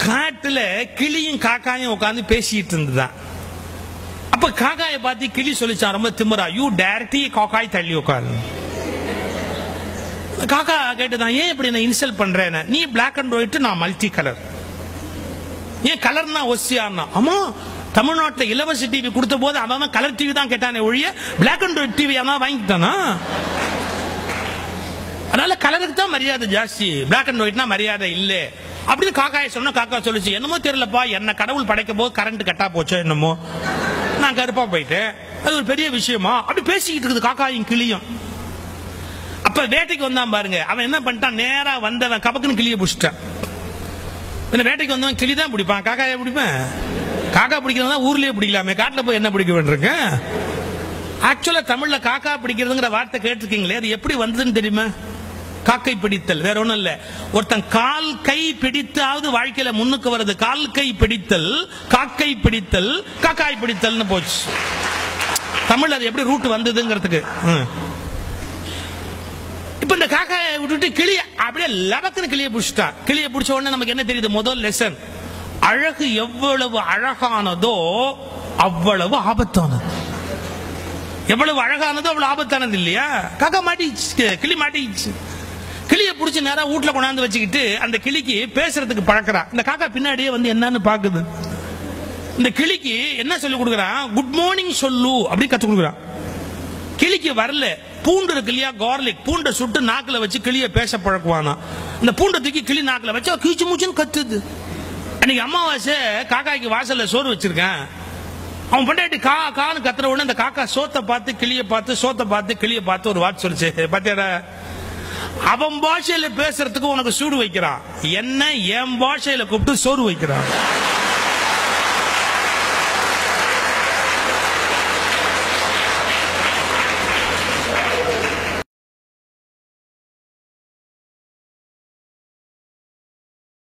காட்டுல கிளியும் காக்காயும் உட்காந்து பேசிட்டு இருந்துதான். அப்ப காக்காயை பார்த்து கிளி சொல்லிச்சான் ரொம்ப திமிரா, யூ டைரக்ட்லி காக்காய் தள்ளி உட்காரு. காக்கா கேட்டுதான், ஏன் இப்படி என்ன இன்சல்ட் பண்றேன், நீ பிளாக் அண்ட் ஒயிட் நான் மல்டி கலர், ஏன் கலர்னா ஒசியானா? ஆமா, தமிழ்நாட்டில் இலவச டிவி கொடுத்த போது அவன் கலர் டிவி தான் கேட்டானே ஒழிய பிளாக் அண்ட் ஒயிட் டிவி அவன் வாங்கிட்டானா? அதனால கலருக்கு தான் மரியாதை ஜாஸ்தி, பிளாக் அண்ட் ஒயிட்னா மரியாதை இல்லை அப்படின்னு காக்காயை சொன்னா காக்கா சொல்லிச்சு, என்னமோ தெரியலப்பா, என்ன கடவுள் படைக்கும் போது கரண்ட் கட்டா போச்சோ என்னமோ, நான் கருப்பா போயிட்டேன், அது ஒரு பெரிய விஷயமா அப்படி பேசிக்கிட்டு இருக்குது காக்காயும் கிளியும். அப்ப வேட்டைக்கு வந்தான் பாருங்க, அவன் என்ன பண்ணிட்டான், நேரா வந்தவன் கபக்குன்னு கிளியை பிடிச்சிட்டான். வேட்டைக்கு வந்தவன் கிளி தான் பிடிப்பான், காக்காயை பிடிப்பேன்? காக்கா பிடிக்கிறதா ஊர்லயே பிடிக்கலாமே, காட்டுல போய் என்ன பிடிக்க வேண்டியிருக்க? ஆக்சுவலா தமிழ்ல காக்கா பிடிக்கிறதுங்கிற வார்த்தை கேட்டிருக்கீங்களே, அது எப்படி வந்ததுன்னு தெரியுமா? காக்கை பிடித்தல், வேற ஒண்ணும் இல்ல. ஒருத்தன் கால் கை பிடித்தாவது வாழ்க்கையில முன்னுக்கு வருது. கால் கை பிடித்தல், காக்கை பிடித்தல், காக்காய் பிடித்தல்னு போச்சு. தமிழ் அது எப்படி ரூட் வந்ததுங்கிறதுக்கு. இப்ப இந்த காக்காயை விட்டுட்டு கிளி அப்படியே லபக்குன்னு கிளியை பிடிச்சிட்டா. கிளியை பிடிச்ச உடனே நமக்கு என்ன தெரியுது? முதல் லெசன், அழகு எவ்வளவு அழகானதோ அவ்வளவு ஆபத்தானது. எவ்வளவு அழகானதோ அவ்வளவு ஆபத்தானது இல்லையா? காக்கா மாட்டிச்சு, கிளி மாட்டிச்சு. கிளியை பிடிச்சி நேரம் வீட்டுல கொண்டாந்து வச்சுக்கிட்டு அந்த கிளிக்கு பேசுறதுக்கு பழக்கிறா. இந்த காக்கா பின்னாடியே வந்து என்னன்னு பாக்குது. இந்த கிளிக்கு என்ன சொல்லி கொடுக்குறான்? குட் மார்னிங் சொல்லு அப்படி கத்து கொடுக்குறான். கிளிக்கு வரல. பூண்டு இருக்கு இல்லையா, கார்லிக், பூண்டை சுட்டு நாக்குல வச்சு கிளியை பேச பழக்குவானா. இந்த பூண்டை தூக்கி கிளி நாக்குல வச்சு கீச்சு மூச்சுன்னு கத்துது. அன்னைக்கு அமாவாசை காக்காய்க்கு வாசல்ல சோறு வச்சிருக்கேன். அவன் பொண்டாட்டி கா கான்னு கத்துற உடனே அந்த காக்கா சோத்தை பார்த்து கிளியை பார்த்து, சோத்தை பார்த்து கிளியை பார்த்து ஒரு வார்த்தை சொல்லிச்சு, பாத்தியாடா, அவன் பாஷையில பேசுறதுக்கு உனக்கு சூடு வைக்கிறான், என்ன என் பாஷையில கூப்பிட்டு சோறு வைக்கிறான்.